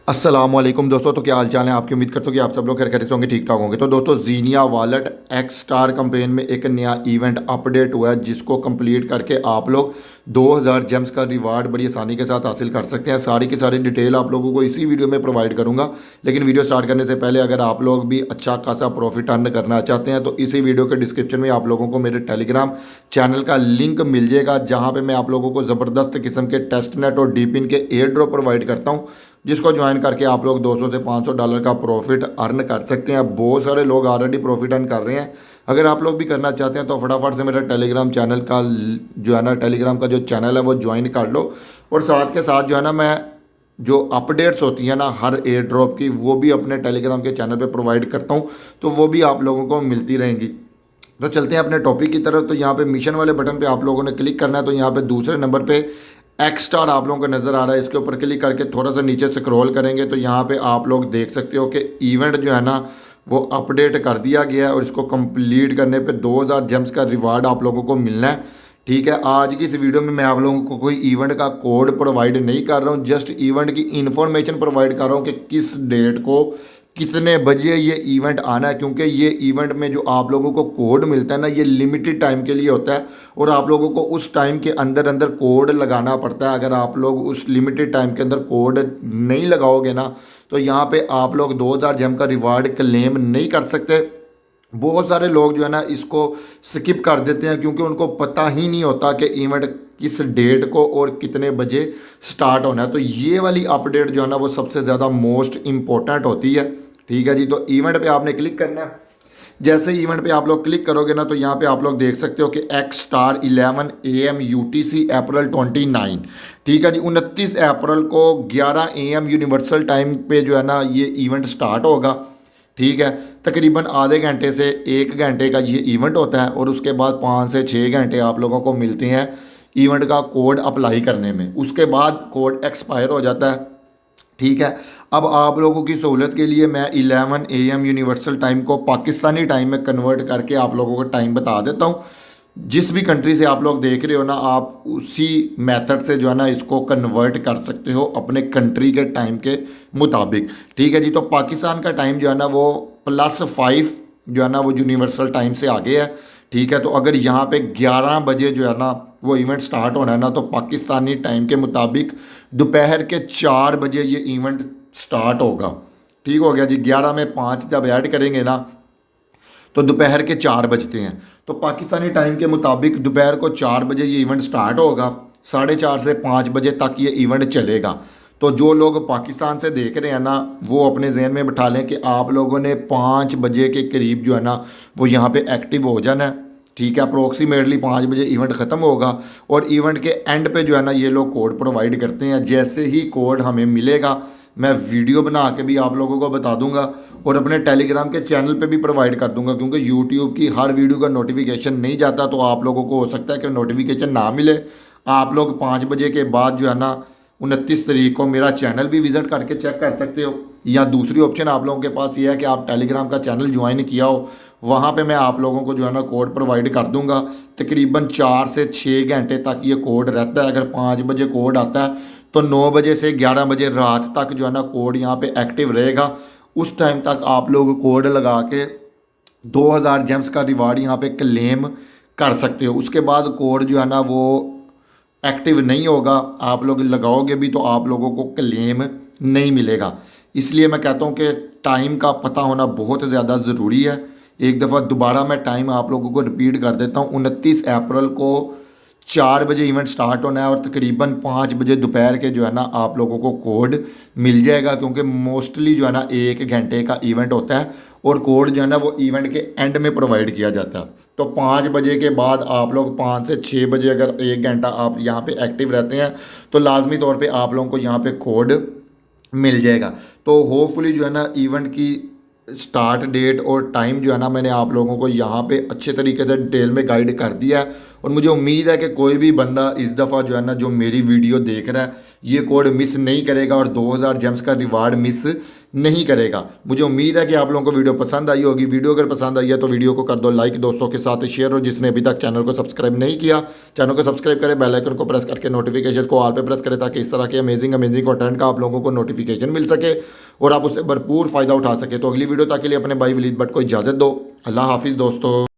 अस्सलामुअलैकुम दोस्तों, तो क्या हाल चाल है आपकी। उम्मीद करता हूँ कि आप सब लोग खैरियत से होंगे, ठीक ठाक होंगे। तो दोस्तों, जीनिया वॉलेट एक्स स्टार कैंपेन में एक नया इवेंट अपडेट हुआ है, जिसको कंप्लीट करके आप लोग 2000 जेम्स का रिवार्ड बड़ी आसानी के साथ हासिल कर सकते हैं। सारी की सारी डिटेल आप लोगों को इसी वीडियो में प्रोवाइड करूंगा। लेकिन वीडियो स्टार्ट करने से पहले अगर आप लोग भी अच्छा खासा प्रॉफिट अर्न करना चाहते हैं तो इसी वीडियो के डिस्क्रिप्शन में आप लोगों को मेरे टेलीग्राम चैनल का लिंक मिल जाएगा, जहाँ पे मैं आप लोगों को ज़बरदस्त किस्म के टेस्ट नेट और डीपिन के एयर ड्रॉप प्रोवाइड करता हूँ, जिसको ज्वाइन करके आप लोग 200 से $500 का प्रॉफिट अर्न कर सकते हैं। बहुत सारे लोग ऑलरेडी प्रॉफिट अर्न कर रहे हैं। अगर आप लोग भी करना चाहते हैं तो फटाफट से मेरा टेलीग्राम चैनल का जो है ना, टेलीग्राम का जो चैनल है वो ज्वाइन कर लो। और साथ के साथ जो है ना, मैं जो अपडेट्स होती हैं ना हर एयर ड्रॉप की, वो भी अपने टेलीग्राम के चैनल पे प्रोवाइड करता हूँ, तो वो भी आप लोगों को मिलती रहेंगी। तो चलते हैं अपने टॉपिक की तरफ। तो यहाँ पे मिशन वाले बटन पे आप लोगों ने क्लिक करना है। तो यहाँ पे दूसरे नंबर पे एक्स स्टार आप लोगों को नज़र आ रहा है, इसके ऊपर क्लिक करके थोड़ा सा नीचे स्क्रॉल करेंगे तो यहाँ पे आप लोग देख सकते हो कि इवेंट जो है ना वो अपडेट कर दिया गया है, और इसको कंप्लीट करने पे 2000 जेम्स का रिवार्ड आप लोगों को मिलना है। ठीक है, आज की इस वीडियो में मैं आप लोगों को कोई इवेंट का कोड प्रोवाइड नहीं कर रहा हूँ, जस्ट इवेंट की इन्फॉर्मेशन प्रोवाइड कर रहा हूँ कि किस डेट को कितने बजे ये इवेंट आना है। क्योंकि ये इवेंट में जो आप लोगों को कोड मिलता है ना, ये लिमिटेड टाइम के लिए होता है, और आप लोगों को उस टाइम के अंदर अंदर कोड लगाना पड़ता है। अगर आप लोग उस लिमिटेड टाइम के अंदर कोड नहीं लगाओगे ना, तो यहाँ पे आप लोग 2000 जेम का रिवार्ड क्लेम नहीं कर सकते। बहुत सारे लोग जो है ना इसको स्किप कर देते हैं, क्योंकि उनको पता ही नहीं होता कि इवेंट किस डेट को और कितने बजे स्टार्ट होना है। तो ये वाली अपडेट जो है ना वो सबसे ज़्यादा मोस्ट इम्पोर्टेंट होती है। ठीक है जी, तो इवेंट पे आपने क्लिक करना है। जैसे ही इवेंट पे आप लोग क्लिक करोगे ना, तो यहाँ पे आप लोग देख सकते हो कि एक्स स्टार 11 AM UTC अप्रैल 29। ठीक है जी, 29 अप्रैल को 11 AM यूनिवर्सल टाइम पे जो है ना ये इवेंट स्टार्ट होगा। ठीक है, तकरीबन आधे घंटे से 1 घंटे का ये इवेंट होता है, और उसके बाद 5 से 6 घंटे आप लोगों को मिलते हैं इवेंट का कोड अप्लाई करने में। उसके बाद कोड एक्सपायर हो जाता है। ठीक है, अब आप लोगों की सहूलत के लिए मैं 11 AM यूनिवर्सल टाइम को पाकिस्तानी टाइम में कन्वर्ट करके आप लोगों को टाइम बता देता हूँ। जिस भी कंट्री से आप लोग देख रहे हो ना, आप उसी मेथड से जो है ना इसको कन्वर्ट कर सकते हो अपने कंट्री के टाइम के मुताबिक। ठीक है जी, तो पाकिस्तान का टाइम जो है ना वो +5 जो है ना वो यूनिवर्सल टाइम से आगे है। ठीक है, तो अगर यहाँ पे 11 बजे जो है ना वो इवेंट स्टार्ट होना है ना, तो पाकिस्तानी टाइम के मुताबिक दोपहर के 4 बजे ये इवेंट स्टार्ट होगा। ठीक हो गया जी, 11 में 5 जब ऐड करेंगे ना तो दोपहर के 4 बजते हैं। तो पाकिस्तानी टाइम के मुताबिक दोपहर को 4 बजे ये इवेंट स्टार्ट होगा, 4:30 से 5 बजे तक ये इवेंट चलेगा। तो जो लोग पाकिस्तान से देख रहे हैं ना, वो अपने जहन में बिठा लें कि आप लोगों ने 5 बजे के करीब जो है ना वो यहाँ पे एक्टिव हो जाना है। ठीक है, अप्रोक्सीमेटली 5 बजे इवेंट ख़त्म होगा, और इवेंट के एंड पे जो है ना ये लोग कोड प्रोवाइड करते हैं। जैसे ही कोड हमें मिलेगा मैं वीडियो बना के भी आप लोगों को बता दूंगा, और अपने टेलीग्राम के चैनल पे भी प्रोवाइड कर दूंगा। क्योंकि यूट्यूब की हर वीडियो का नोटिफिकेशन नहीं जाता, तो आप लोगों को हो सकता है कि नोटिफिकेशन ना मिले। आप लोग 5 बजे के बाद जो है ना 29 तारीख को मेरा चैनल भी विज़िट करके चेक कर सकते हो, या दूसरी ऑप्शन आप लोगों के पास ये है कि आप टेलीग्राम का चैनल ज्वाइन किया हो, वहाँ पे मैं आप लोगों को जो है ना कोड प्रोवाइड कर दूंगा। तकरीबन 4 से 6 घंटे तक ये कोड रहता है। अगर 5 बजे कोड आता है तो 9 बजे से 11 बजे रात तक जो है ना कोड यहाँ पे एक्टिव रहेगा। उस टाइम तक आप लोग कोड लगा के 2000 जेम्स का रिवार्ड यहाँ पे क्लेम कर सकते हो। उसके बाद कोड जो है ना वो एक्टिव नहीं होगा, आप लोग लगाओगे भी तो आप लोगों को क्लेम नहीं मिलेगा। इसलिए मैं कहता हूँ कि टाइम का पता होना बहुत ज़्यादा ज़रूरी है। एक दफ़ा दोबारा मैं टाइम आप लोगों को रिपीट कर देता हूँ। 29 अप्रैल को 4 बजे इवेंट स्टार्ट होना है, और तकरीबन 5 बजे दोपहर के जो है ना आप लोगों को कोड मिल जाएगा। क्योंकि मोस्टली जो है ना 1 घंटे का इवेंट होता है, और कोड जो है ना वो इवेंट के एंड में प्रोवाइड किया जाता है। तो 5 बजे के बाद आप लोग 5 से 6 बजे अगर 1 घंटा आप यहाँ पे एक्टिव रहते हैं, तो लाजमी तौर पे आप लोगों को यहाँ पे कोड मिल जाएगा। तो होपफुली जो है ना इवेंट की स्टार्ट डेट और टाइम जो है ना मैंने आप लोगों को यहाँ पे अच्छे तरीके से डिटेल में गाइड कर दिया है। और मुझे उम्मीद है कि कोई भी बंदा इस दफ़ा जो है ना जो मेरी वीडियो देख रहा है ये कोड मिस नहीं करेगा और 2000 जेम्स का रिवार्ड मिस नहीं करेगा। मुझे उम्मीद है कि आप लोगों को वीडियो पसंद आई होगी। वीडियो अगर पसंद आई है तो वीडियो को कर दो लाइक, दोस्तों के साथ शेयर, और जिसने अभी तक चैनल को सब्सक्राइब नहीं किया चैनल को सब्सक्राइब करें, बेल आइकन को प्रेस करके नोटिफिकेशन को ऑल पे प्रेस करें ताकि इस तरह के अमेजिंग कंटेंट का आप लोगों को नोटिफिकेशन मिल सके और आप उससे भरपूर फ़ायदा उठा सके। तो अगली वीडियो तक के लिए अपने भाई वलीद भट्ट को इजाज़त दो। अल्लाह हाफिज़ दोस्तों।